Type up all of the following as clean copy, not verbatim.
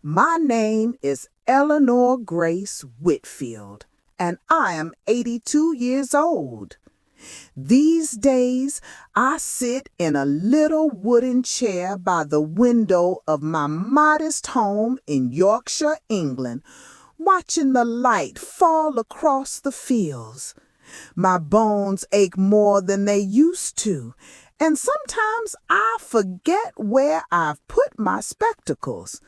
My name is Eleanor Grace Whitfield, and I am 82 years old. These days, I sit in a little wooden chair by the window of my modest home in Yorkshire, England, watching the light fall across the fields. My bones ache more than they used to, and sometimes I forget where I've put my spectacles.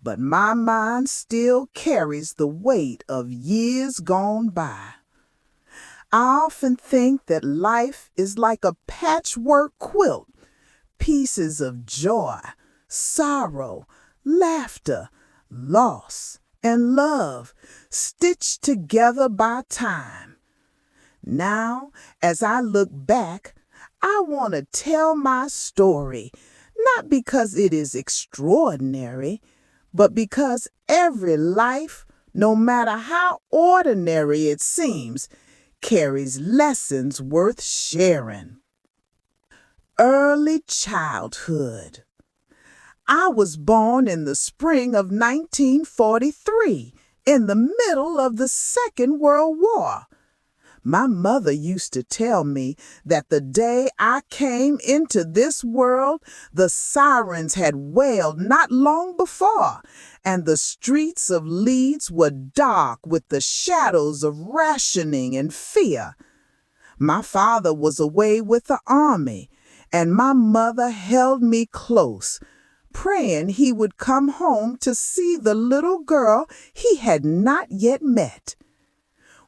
But my mind still carries the weight of years gone by. I often think that life is like a patchwork quilt, pieces of joy, sorrow, laughter, loss, and love stitched together by time. Now, as I look back, I want to tell my story, not because it is extraordinary, but because every life, no matter how ordinary it seems, carries lessons worth sharing. Early childhood. I was born in the spring of 1943, in the middle of the Second World War. My mother used to tell me that the day I came into this world, the sirens had wailed not long before, and the streets of Leeds were dark with the shadows of rationing and fear. My father was away with the army, and my mother held me close, praying he would come home to see the little girl he had not yet met.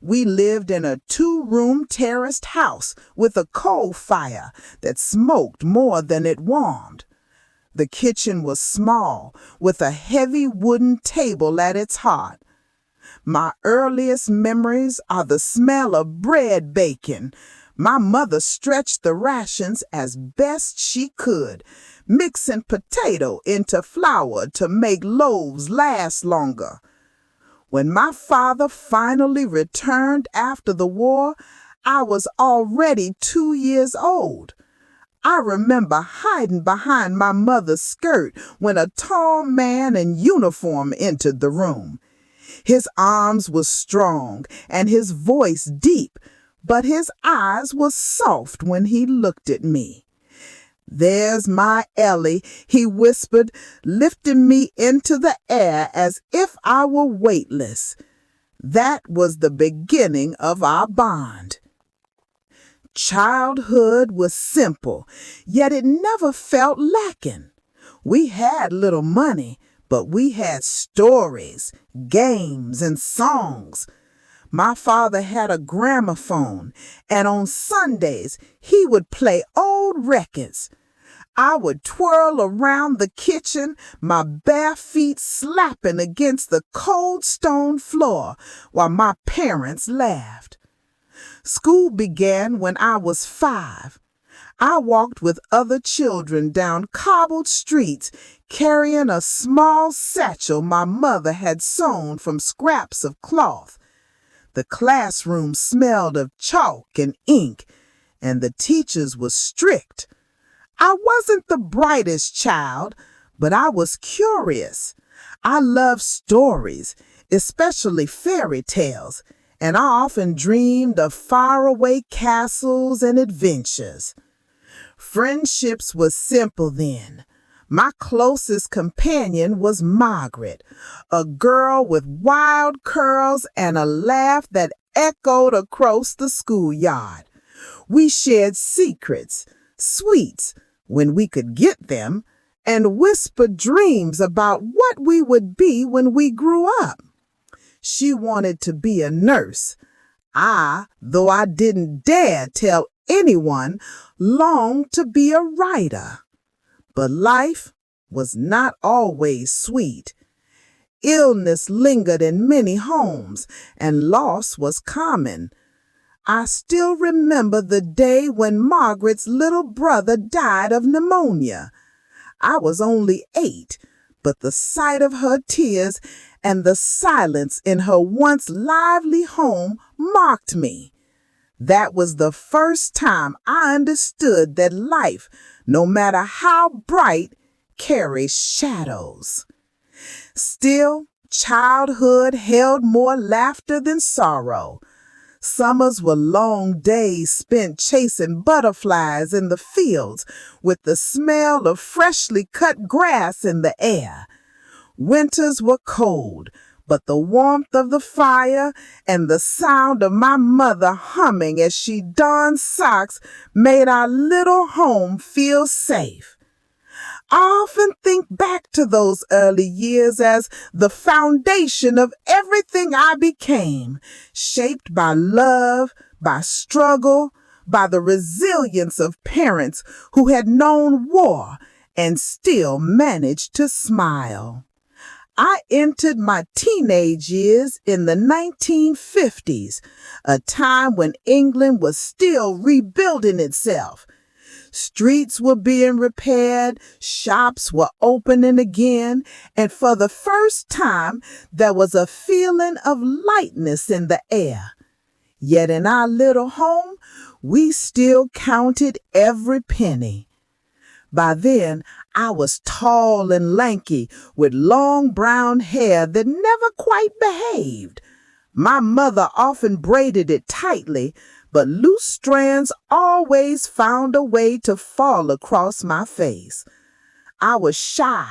We lived in a 2-room terraced house with a coal fire that smoked more than it warmed. The kitchen was small, with a heavy wooden table at its heart. My earliest memories are the smell of bread baking. My mother stretched the rations as best she could, mixing potato into flour to make loaves last longer. When my father finally returned after the war, I was already 2 years old. I remember hiding behind my mother's skirt when a tall man in uniform entered the room. His arms were strong and his voice deep, but his eyes were soft when he looked at me. "There's my Ellie," he whispered, lifting me into the air as if I were weightless. That was the beginning of our bond. Childhood was simple, yet it never felt lacking. We had little money, but we had stories, games, and songs. My father had a gramophone, and on Sundays he would play old records. I would twirl around the kitchen, my bare feet slapping against the cold stone floor, while my parents laughed. School began when I was 5. I walked with other children down cobbled streets, carrying a small satchel my mother had sewn from scraps of cloth. The classroom smelled of chalk and ink, and the teachers were strict. I wasn't the brightest child, but I was curious. I loved stories, especially fairy tales, and I often dreamed of faraway castles and adventures. Friendships were simple then. My closest companion was Margaret, a girl with wild curls and a laugh that echoed across the schoolyard. We shared secrets, sweets, when we could get them, and whispered dreams about what we would be when we grew up. She wanted to be a nurse. Though I didn't dare tell anyone, longed to be a writer. But life was not always sweet. Illness lingered in many homes, and loss was common. I still remember the day when Margaret's little brother died of pneumonia. I was only 8, but the sight of her tears and the silence in her once lively home marked me. That was the first time I understood that life, no matter how bright, carries shadows. Still, childhood held more laughter than sorrow. Summers were long days spent chasing butterflies in the fields with the smell of freshly cut grass in the air. Winters were cold, but the warmth of the fire and the sound of my mother humming as she darned socks made our little home feel safe. I often think back to those early years as the foundation of everything I became, shaped by love, by struggle, by the resilience of parents who had known war and still managed to smile. I entered my teenage years in the 1950s, a time when England was still rebuilding itself. Streets were being repaired, shops were opening again, and for the first time there was a feeling of lightness in the air. Yet in our little home, we still counted every penny. By then, I was tall and lanky, with long brown hair that never quite behaved. My mother often braided it tightly, but loose strands always found a way to fall across my face. I was shy,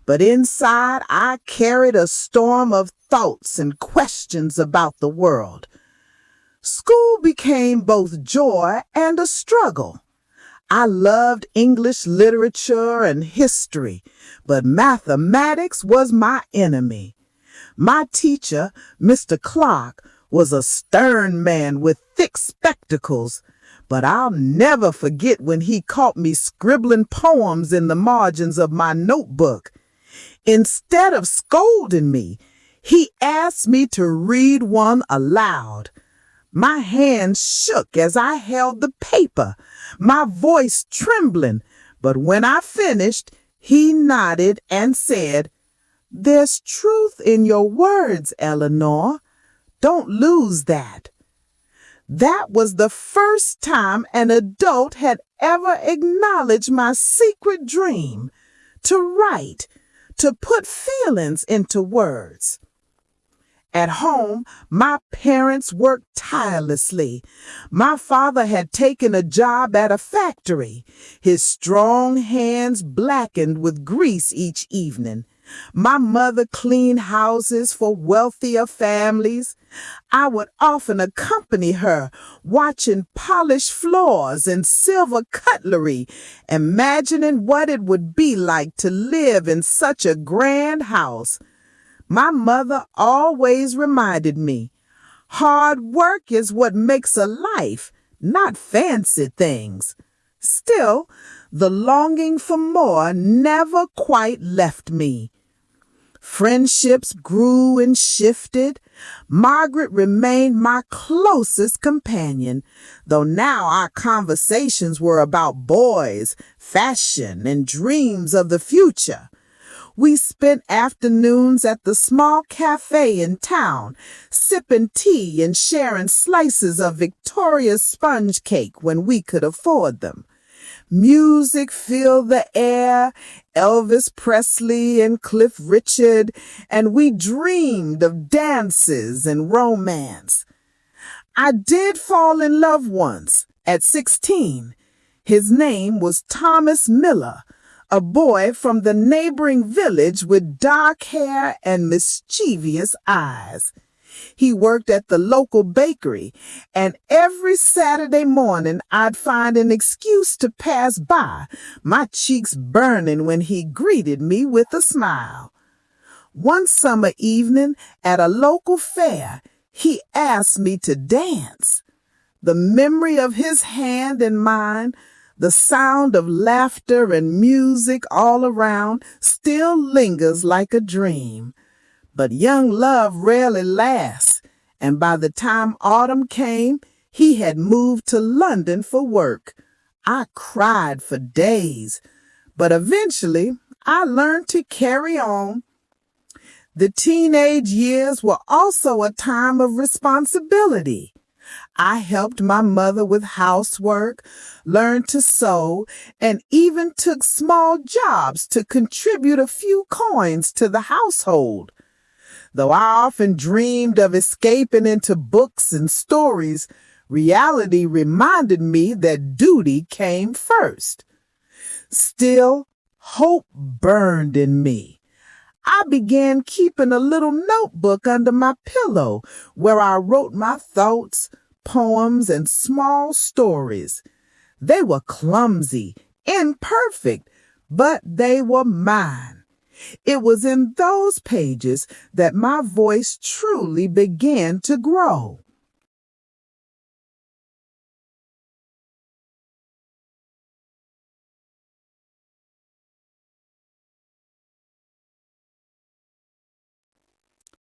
but inside I carried a storm of thoughts and questions about the world. School became both joy and a struggle. I loved English literature and history, but mathematics was my enemy. My teacher, Mr. Clark, was a stern man with thick spectacles, but I'll never forget when he caught me scribbling poems in the margins of my notebook. Instead of scolding me, he asked me to read one aloud. My hands shook as I held the paper, my voice trembling, but when I finished, he nodded and said, "There's truth in your words, Eleanor. Don't lose that." That was the first time an adult had ever acknowledged my secret dream, to write, to put feelings into words. At home, my parents worked tirelessly. My father had taken a job at a factory, his strong hands blackened with grease each evening. My mother cleaned houses for wealthier families. I would often accompany her, watching polished floors and silver cutlery, imagining what it would be like to live in such a grand house. My mother always reminded me, hard work is what makes a life, not fancy things. Still, the longing for more never quite left me. Friendships grew and shifted. Margaret remained my closest companion, though now our conversations were about boys, fashion, and dreams of the future. We spent afternoons at the small cafe in town, sipping tea and sharing slices of Victoria's sponge cake when we could afford them. Music filled the air, Elvis Presley and Cliff Richard, and we dreamed of dances and romance. I did fall in love once, at 16. His name was Thomas Miller, a boy from the neighboring village with dark hair and mischievous eyes. He worked at the local bakery, and every Saturday morning I'd find an excuse to pass by, my cheeks burning when he greeted me with a smile. One summer evening at a local fair, he asked me to dance. The memory of his hand in mine, the sound of laughter and music all around, still lingers like a dream. But young love rarely lasts, and by the time autumn came, he had moved to London for work. I cried for days, but eventually I learned to carry on. The teenage years were also a time of responsibility. I helped my mother with housework, learned to sew, and even took small jobs to contribute a few coins to the household. Though I often dreamed of escaping into books and stories, reality reminded me that duty came first. Still, hope burned in me. I began keeping a little notebook under my pillow where I wrote my thoughts, poems, and small stories. They were clumsy, imperfect, but they were mine. It was in those pages that my voice truly began to grow.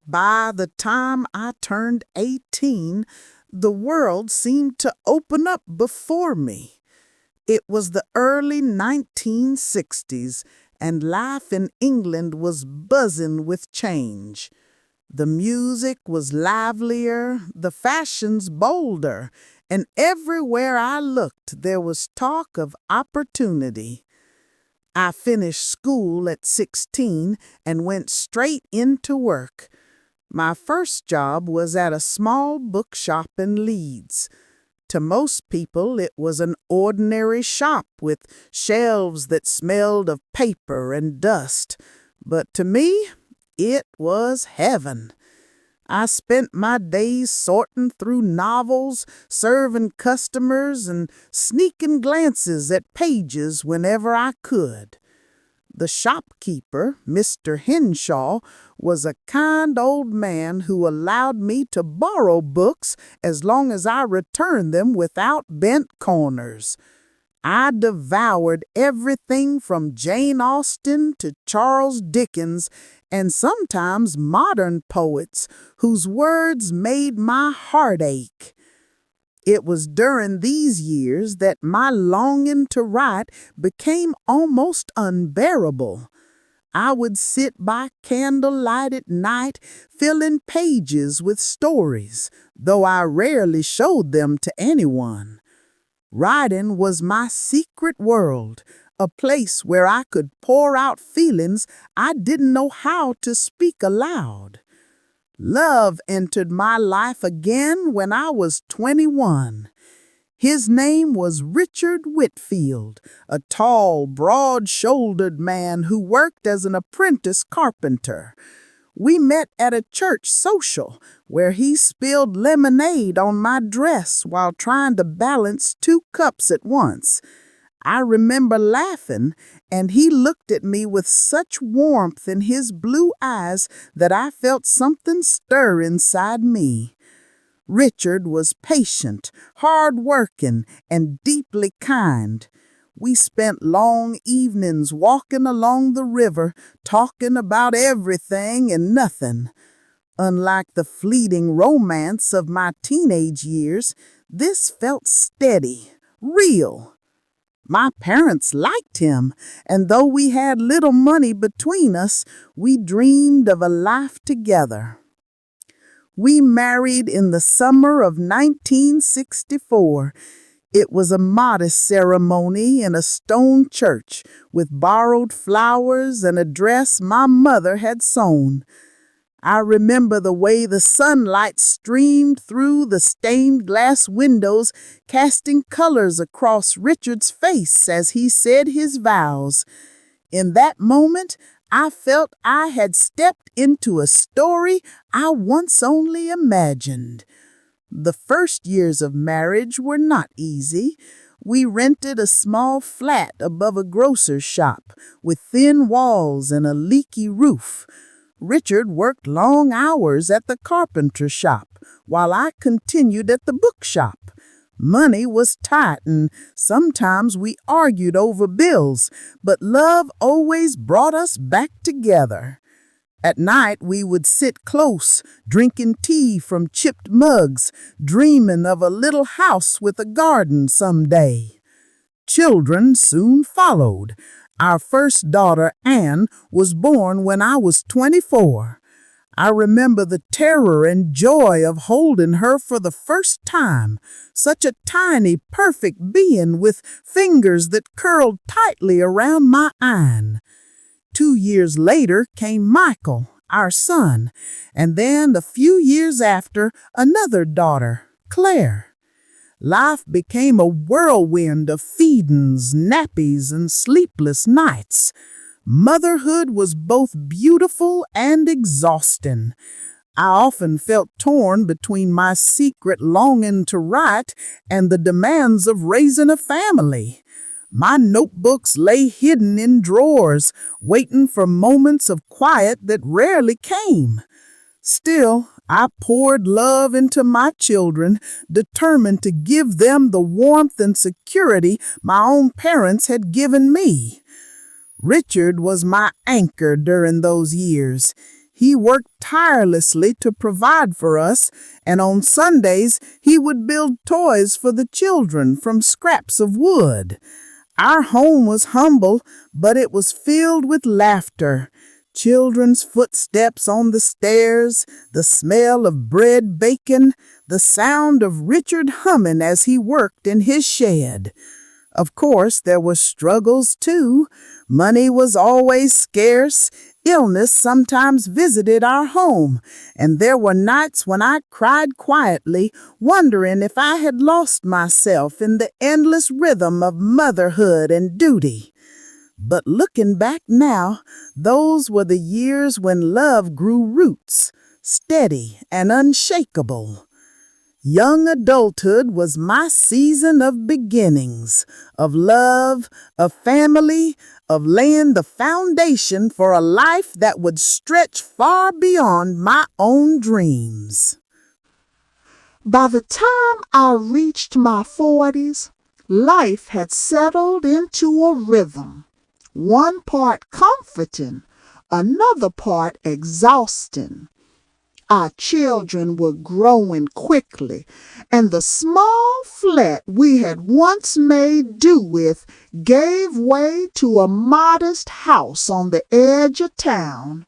By the time I turned 18, the world seemed to open up before me. It was the early 1960s, and life in England was buzzing with change. The music was livelier, the fashions bolder, and everywhere I looked there was talk of opportunity. I finished school at 16 and went straight into work. My first job was at a small bookshop in Leeds. To most people, it was an ordinary shop with shelves that smelled of paper and dust. But to me, it was heaven. I spent my days sorting through novels, serving customers, and sneaking glances at pages whenever I could. The shopkeeper, Mr. Henshaw, was a kind old man who allowed me to borrow books as long as I returned them without bent corners. I devoured everything from Jane Austen to Charles Dickens, and sometimes modern poets whose words made my heart ache. It was during these years that my longing to write became almost unbearable. I would sit by candlelight at night, filling pages with stories, though I rarely showed them to anyone. Writing was my secret world, a place where I could pour out feelings I didn't know how to speak aloud. Love entered my life again when I was 21. His name was Richard Whitfield, a tall, broad-shouldered man who worked as an apprentice carpenter. We met at a church social where he spilled lemonade on my dress while trying to balance 2 cups at once. I remember laughing, and he looked at me with such warmth in his blue eyes that I felt something stir inside me. Richard was patient, hard-working, and deeply kind. We spent long evenings walking along the river, talking about everything and nothing. Unlike the fleeting romance of my teenage years, this felt steady, real. My parents liked him, and though we had little money between us, we dreamed of a life together. We married in the summer of 1964. It was a modest ceremony in a stone church with borrowed flowers and a dress my mother had sewn. I remember the way the sunlight streamed through the stained glass windows, casting colors across Richard's face as he said his vows. In that moment, I felt I had stepped into a story I once only imagined. The first years of marriage were not easy. We rented a small flat above a grocer's shop with thin walls and a leaky roof. Richard worked long hours at the carpenter shop while I continued at the bookshop. Money was tight and sometimes we argued over bills, but love always brought us back together. At night we would sit close, drinking tea from chipped mugs, dreaming of a little house with a garden someday. Children soon followed. Our first daughter, Anne, was born when I was 24. I remember the terror and joy of holding her for the first time, such a tiny, perfect being with fingers that curled tightly around my eye. 2 years later came Michael, our son, and then a few years after, another daughter, Claire. Life became a whirlwind of feedings, nappies, and sleepless nights. Motherhood was both beautiful and exhausting. I often felt torn between my secret longing to write and the demands of raising a family. My notebooks lay hidden in drawers, waiting for moments of quiet that rarely came. Still, I poured love into my children, determined to give them the warmth and security my own parents had given me. Richard was my anchor during those years. He worked tirelessly to provide for us, and on Sundays he would build toys for the children from scraps of wood. Our home was humble, but it was filled with laughter. Children's footsteps on the stairs, the smell of bread baking, the sound of Richard humming as he worked in his shed. Of course, there were struggles too. Money was always scarce. Illness sometimes visited our home, and there were nights when I cried quietly, wondering if I had lost myself in the endless rhythm of motherhood and duty. But looking back now, those were the years when love grew roots, steady and unshakable. Young adulthood was my season of beginnings, of love, of family, of laying the foundation for a life that would stretch far beyond my own dreams. By the time I reached my 40s, life had settled into a rhythm, one part comforting, another part exhausting. Our children were growing quickly, and the small flat we had once made do with gave way to a modest house on the edge of town.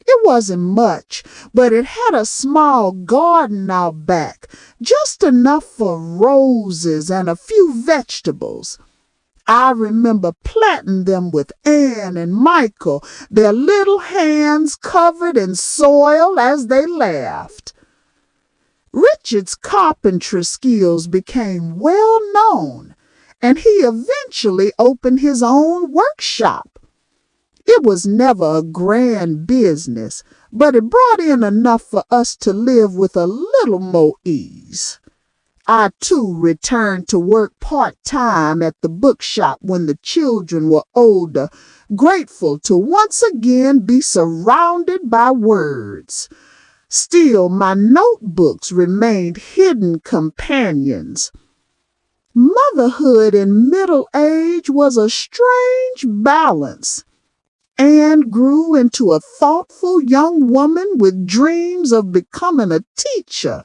It wasn't much, but it had a small garden out back, just enough for roses and a few vegetables. I remember planting them with Anne and Michael, their little hands covered in soil as they laughed. Richard's carpentry skills became well known, and he eventually opened his own workshop. It was never a grand business, but it brought in enough for us to live with a little more ease. I, too, returned to work part-time at the bookshop when the children were older, grateful to once again be surrounded by words. Still, my notebooks remained hidden companions. Motherhood in middle age was a strange balance. Anne grew into a thoughtful young woman with dreams of becoming a teacher.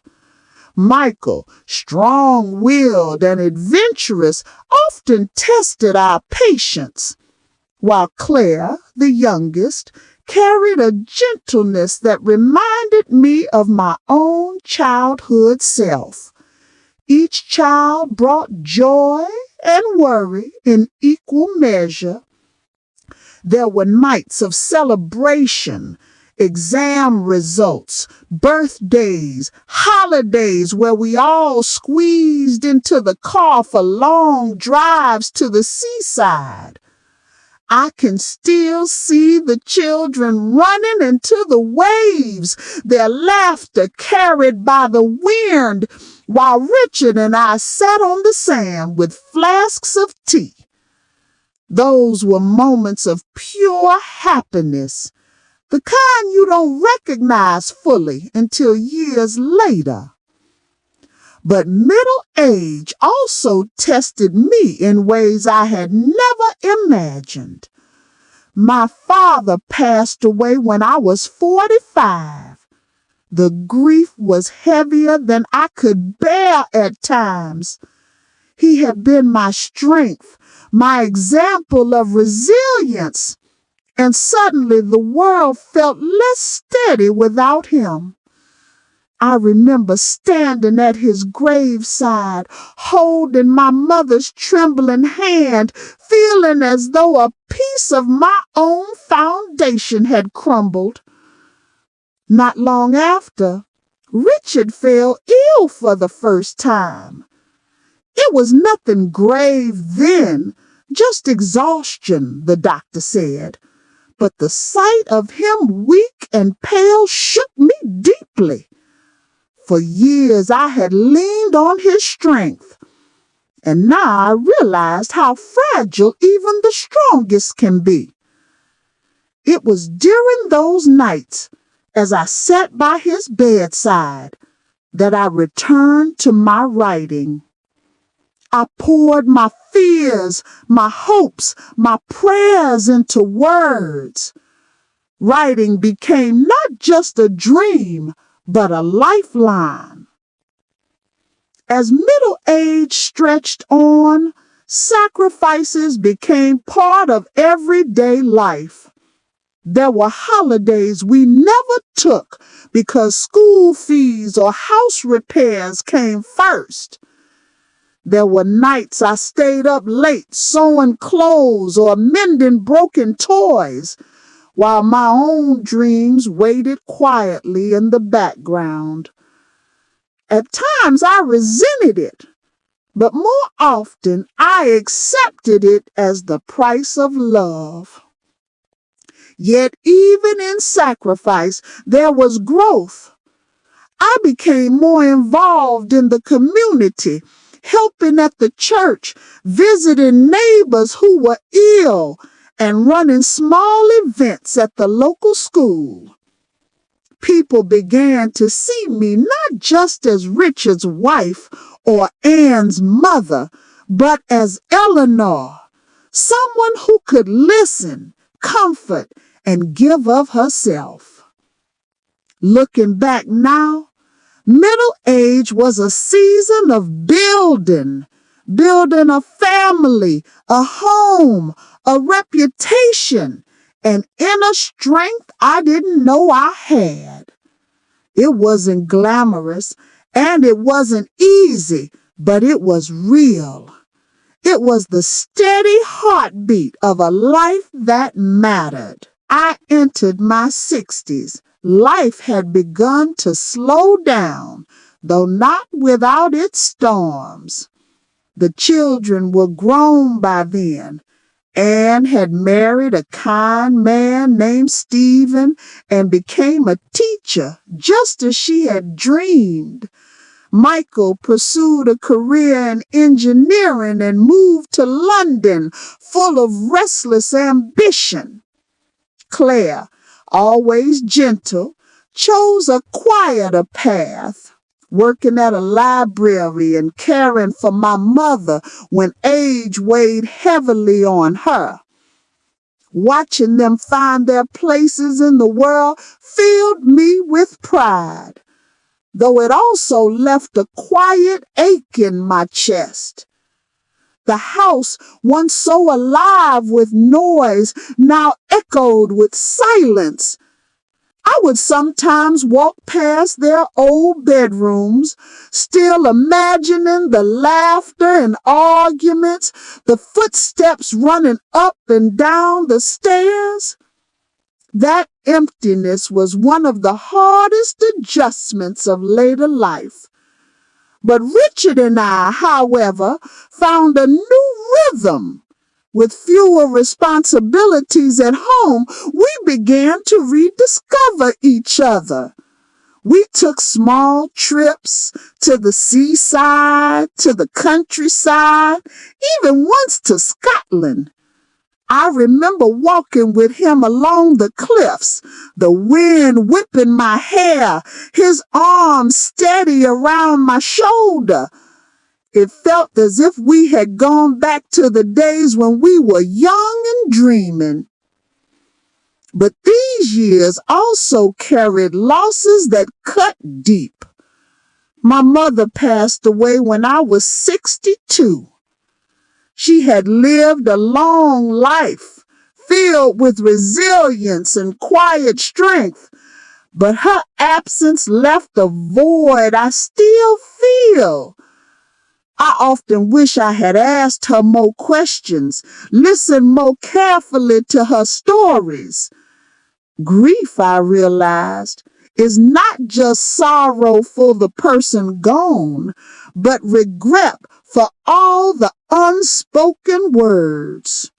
Michael, strong-willed and adventurous, often tested our patience, while Claire, the youngest, carried a gentleness that reminded me of my own childhood self. Each child brought joy and worry in equal measure. There were nights of celebration, exam results, birthdays, holidays where we all squeezed into the car for long drives to the seaside. I can still see the children running into the waves, their laughter carried by the wind, while Richard and I sat on the sand with flasks of tea. Those were moments of pure happiness, the kind you don't recognize fully until years later. But middle age also tested me in ways I had never imagined. My father passed away when I was 45. The grief was heavier than I could bear at times. He had been my strength, my example of resilience, and suddenly the world felt less steady without him. I remember standing at his graveside, holding my mother's trembling hand, feeling as though a piece of my own foundation had crumbled. Not long after, Richard fell ill for the first time. It was nothing grave then, just exhaustion, the doctor said. But the sight of him weak and pale shook me deeply. For years I had leaned on his strength, and now I realized how fragile even the strongest can be. It was during those nights, as I sat by his bedside, that I returned to my writing. I poured my fears, my hopes, my prayers into words. Writing became not just a dream, but a lifeline. As middle age stretched on, sacrifices became part of everyday life. There were holidays we never took because school fees or house repairs came first. There were nights I stayed up late sewing clothes or mending broken toys, while my own dreams waited quietly in the background. At times I resented it, but more often I accepted it as the price of love. Yet even in sacrifice, there was growth. I became more involved in the community, helping at the church, visiting neighbors who were ill, and running small events at the local school. People began to see me not just as Richard's wife or Anne's mother, but as Eleanor, someone who could listen, comfort, and give of herself. Looking back now, middle age was a season of building a family, a home, a reputation, and inner strength I didn't know I had. It wasn't glamorous and it wasn't easy, but it was real. It was the steady heartbeat of a life that mattered. I entered my 60s. Life had begun to slow down, though not without its storms. The children were grown by then. Anne had married a kind man named Stephen and became a teacher, just as she had dreamed. Michael pursued a career in engineering and moved to London, full of restless ambition. Claire, always gentle, chose a quieter path, working at a library and caring for my mother when age weighed heavily on her. Watching them find their places in the world filled me with pride, though it also left a quiet ache in my chest. The house, once so alive with noise, now echoed with silence. I would sometimes walk past their old bedrooms, still imagining the laughter and arguments, the footsteps running up and down the stairs. That emptiness was one of the hardest adjustments of later life. But Richard and I, however, found a new rhythm. With fewer responsibilities at home, we began to rediscover each other. We took small trips to the seaside, to the countryside, even once to Scotland. I remember walking with him along the cliffs, the wind whipping my hair, his arms steady around my shoulder. It felt as if we had gone back to the days when we were young and dreaming. But these years also carried losses that cut deep. My mother passed away when I was 62. She had lived a long life, filled with resilience and quiet strength, but her absence left a void I still feel. I often wish I had asked her more questions, listened more carefully to her stories. Grief, I realized, is not just sorrow for the person gone, but regret for all the unspoken words.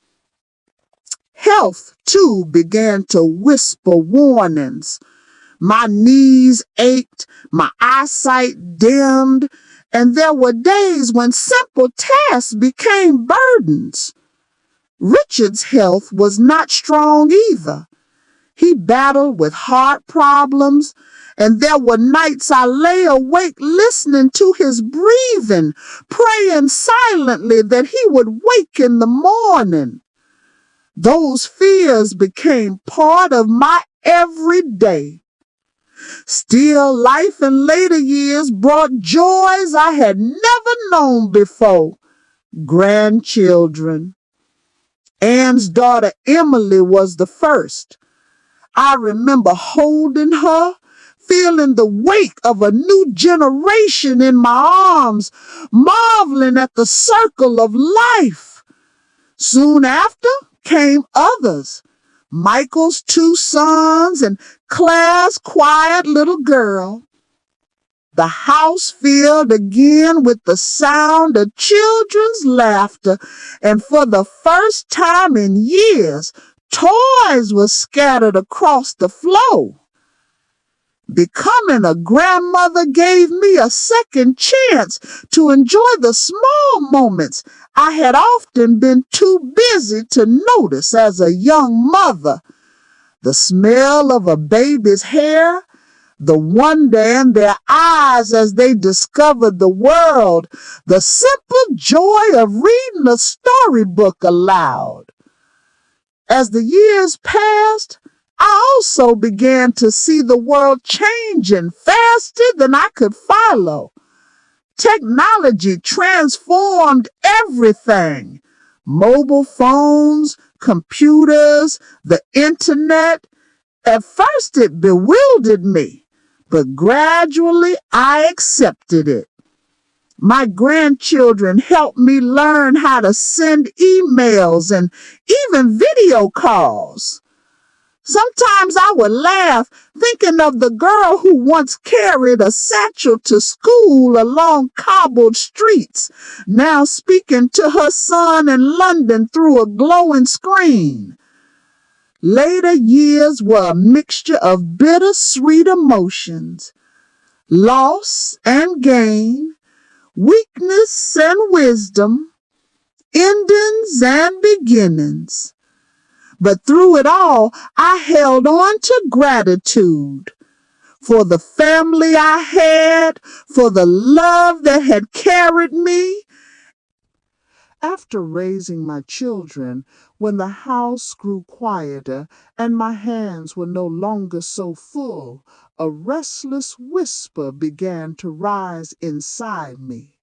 Health, too, began to whisper warnings. My knees ached, my eyesight dimmed, and there were days when simple tasks became burdens. Richard's health was not strong either. He battled with heart problems, and there were nights I lay awake listening to his breathing, praying silently that he would wake in the morning. Those fears became part of my everyday. Still, life in later years brought joys I had never known before. Grandchildren. Ann's daughter Emily was the first. I remember holding her, feeling the weight of a new generation in my arms, marveling at the circle of life. Soon after came others. Michael's two sons and Claire's quiet little girl. The house filled again with the sound of children's laughter, and for the first time in years, toys were scattered across the floor. Becoming a grandmother gave me a second chance to enjoy the small moments I had often been too busy to notice as a young mother. The smell of a baby's hair, the wonder in their eyes as they discovered the world, the simple joy of reading a storybook aloud. As the years passed, I also began to see the world changing faster than I could follow. Technology transformed everything. Mobile phones, computers, the internet. At first it bewildered me, but gradually I accepted it. My grandchildren helped me learn how to send emails and even video calls. Sometimes I would laugh thinking of the girl who once carried a satchel to school along cobbled streets, now speaking to her son in London through a glowing screen. Later years were a mixture of bittersweet emotions, loss and gain, weakness and wisdom, endings and beginnings. But through it all, I held on to gratitude for the family I had, for the love that had carried me. After raising my children, when the house grew quieter and my hands were no longer so full, a restless whisper began to rise inside me.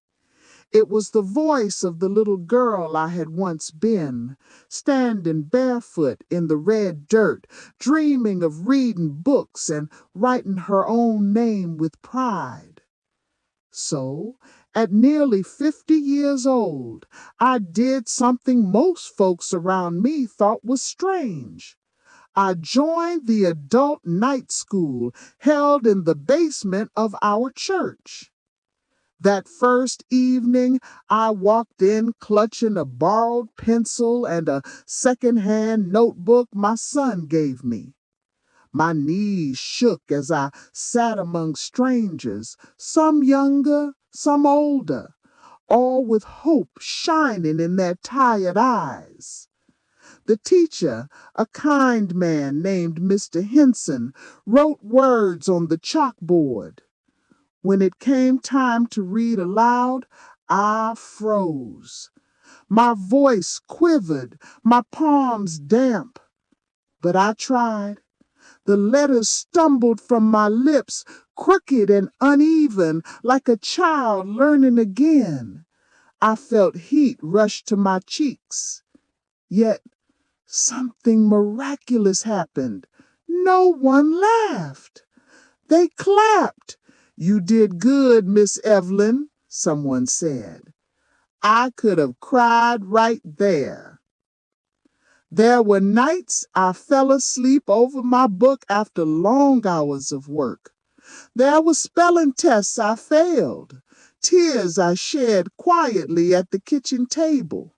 It was the voice of the little girl I had once been, standing barefoot in the red dirt, dreaming of reading books and writing her own name with pride. So, at nearly 50 years old, I did something most folks around me thought was strange. I joined the adult night school held in the basement of our church. That first evening, I walked in clutching a borrowed pencil and a second-hand notebook my son gave me. My knees shook as I sat among strangers, some younger, some older, all with hope shining in their tired eyes. The teacher, a kind man named Mr. Henson, wrote words on the chalkboard. When it came time to read aloud, I froze. My voice quivered, my palms damp. But I tried. The letters stumbled from my lips, crooked and uneven, like a child learning again. I felt heat rush to my cheeks. Yet Something miraculous happened. No one laughed. They clapped. "You did good, Miss Evelyn," someone said. I could have cried right there. There were nights I fell asleep over my book after long hours of work. There were spelling tests I failed, tears I shed quietly at the kitchen table.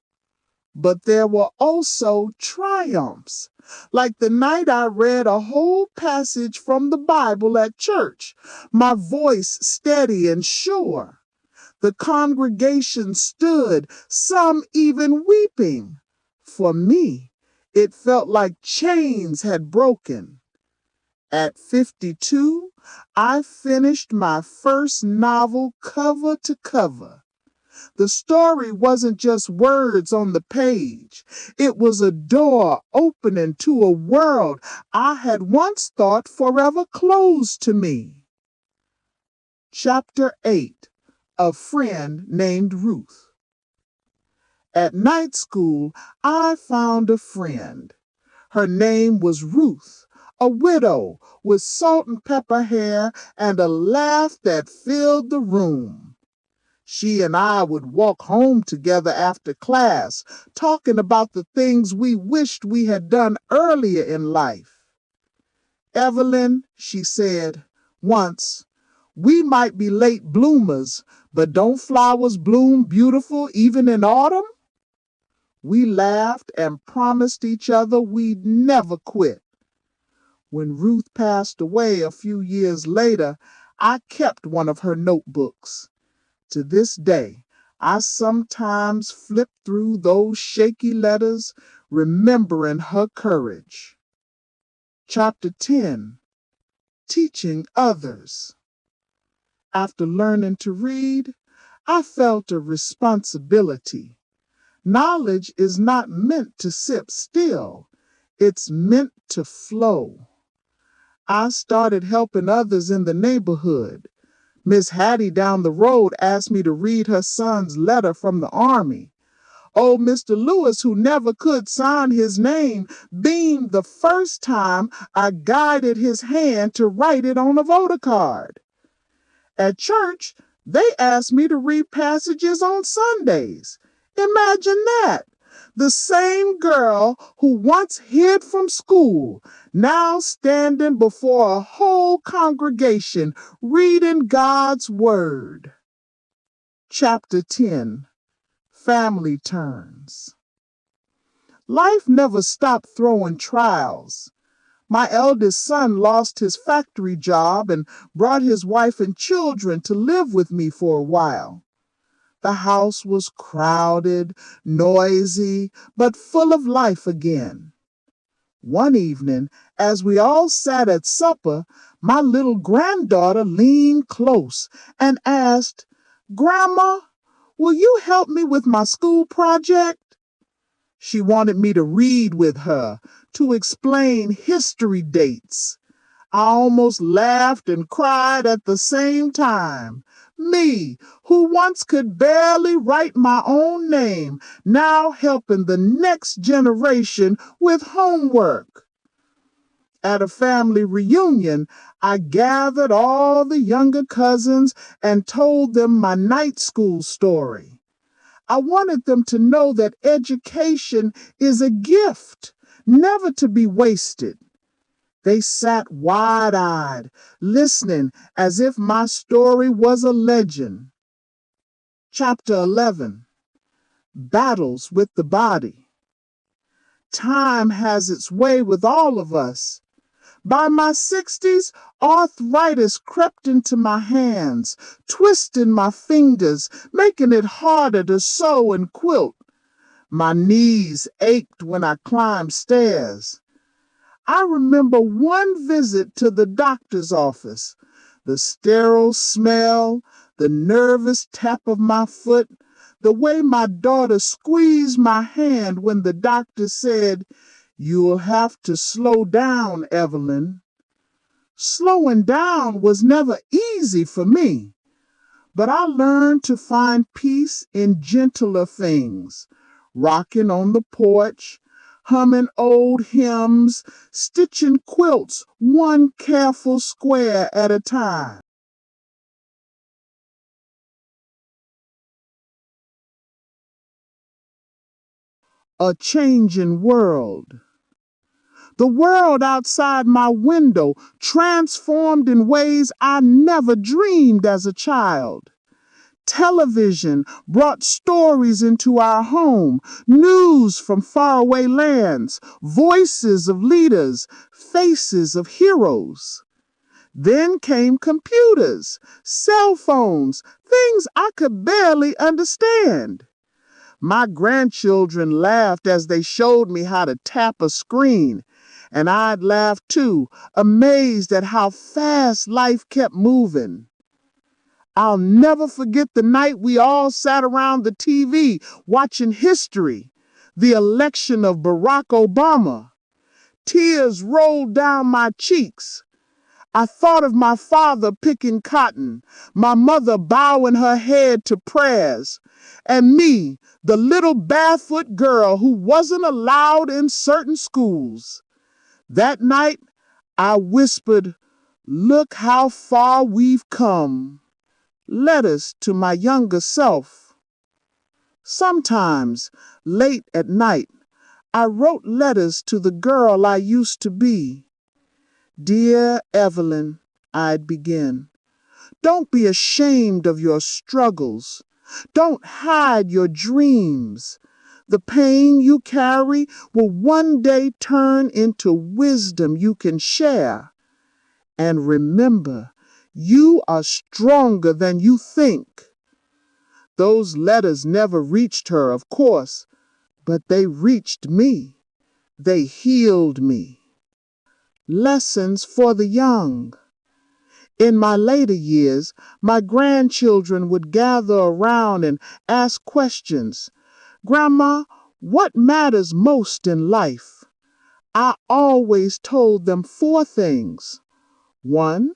But there were also triumphs, like the night I read a whole passage from the Bible at church, my voice steady and sure. The congregation stood, some even weeping. For me, it felt like chains had broken. At 52, I finished my first novel cover to cover. The story wasn't just words on the page. It was a door opening to a world I had once thought forever closed to me. Chapter 8. A Friend Named Ruth. At night school, I found a friend. Her name was Ruth, a widow with salt and pepper hair and a laugh that filled the room. She and I would walk home together after class, talking about the things we wished we had done earlier in life. "Evelyn," she said once, "we might be late bloomers, but don't flowers bloom beautiful even in autumn?" We laughed and promised each other we'd never quit. When Ruth passed away a few years later, I kept one of her notebooks. To this day, I sometimes flip through those shaky letters, remembering her courage. Chapter 10. Teaching Others. After learning to read, I felt a responsibility. Knowledge is not meant to sit still, it's meant to flow. I started helping others in the neighborhood. Miss Hattie down the road asked me to read her son's letter from the Army. Old Mr. Lewis, who never could sign his name, beamed the first time I guided his hand to write it on a voter card. At church, they asked me to read passages on Sundays. Imagine that! The same girl who once hid from school, now standing before a whole congregation reading God's Word. Chapter 10. Family Turns. Life never stopped throwing trials. My eldest son lost his factory job and brought his wife and children to live with me for a while. The house was crowded, noisy, but full of life again. One evening, as we all sat at supper, my little granddaughter leaned close and asked, "Grandma, will you help me with my school project?" She wanted me to read with her, to explain history dates. I almost laughed and cried at the same time. Me, who once could barely write my own name, now helping the next generation with homework. At a family reunion, I gathered all the younger cousins and told them my night school story. I wanted them to know that education is a gift, never to be wasted. They sat wide-eyed, listening as if my story was a legend. Chapter 11. Battles with the Body. Time has its way with all of us. By my 60s, arthritis crept into my hands, twisting my fingers, making it harder to sew and quilt. My knees ached when I climbed stairs. I remember one visit to the doctor's office. The sterile smell, the nervous tap of my foot, the way my daughter squeezed my hand when the doctor said, "You'll have to slow down, Evelyn." Slowing down was never easy for me, but I learned to find peace in gentler things. Rocking on the porch, humming old hymns, stitching quilts one careful square at a time. A changing world. The world outside my window transformed in ways I never dreamed as a child. Television brought stories into our home, news from faraway lands, voices of leaders, faces of heroes. Then came computers, cell phones, things I could barely understand. My grandchildren laughed as they showed me how to tap a screen, and I'd laugh too, amazed at how fast life kept moving. I'll never forget the night we all sat around the TV watching history, the election of Barack Obama. Tears rolled down my cheeks. I thought of my father picking cotton, my mother bowing her head to prayers, and me, the little barefoot girl who wasn't allowed in certain schools. That night, I whispered, "Look how far we've come." Letters to my younger self. Sometimes, late at night, I wrote letters to the girl I used to be. "Dear Evelyn," I'd begin, "don't be ashamed of your struggles. Don't hide your dreams. The pain you carry will one day turn into wisdom you can share. And remember, you are stronger than you think." Those letters never reached her, of course, but they reached me. They healed me. Lessons for the young. In my later years, my grandchildren would gather around and ask questions. "Grandma, what matters most in life?" I always told them 4 things. 1,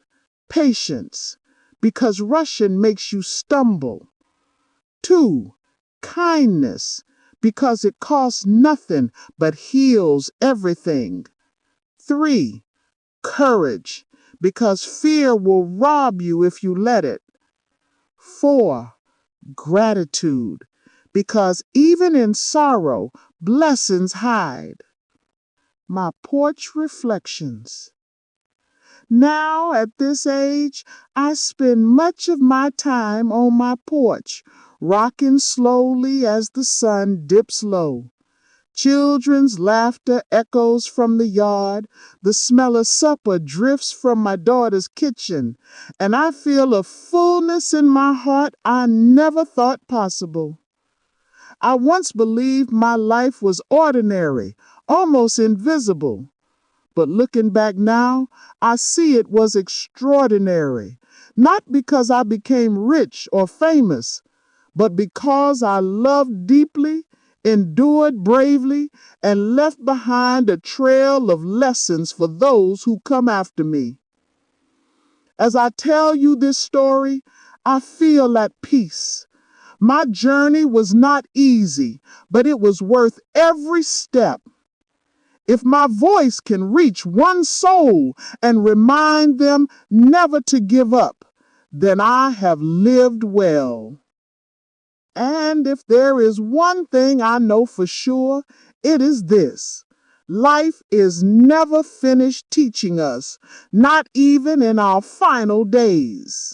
patience, because rushing makes you stumble. 2, kindness, because it costs nothing but heals everything. 3, courage, because fear will rob you if you let it. 4, gratitude, because even in sorrow, blessings hide. My porch reflections. Now, at this age, I spend much of my time on my porch, rocking slowly as the sun dips low. Children's laughter echoes from the yard, the smell of supper drifts from my daughter's kitchen, and I feel a fullness in my heart I never thought possible. I once believed my life was ordinary, almost invisible. But looking back now, I see it was extraordinary, not because I became rich or famous, but because I loved deeply, endured bravely, and left behind a trail of lessons for those who come after me. As I tell you this story, I feel at peace. My journey was not easy, but it was worth every step. If my voice can reach one soul and remind them never to give up, then I have lived well. And if there is one thing I know for sure, it is this: life is never finished teaching us, not even in our final days.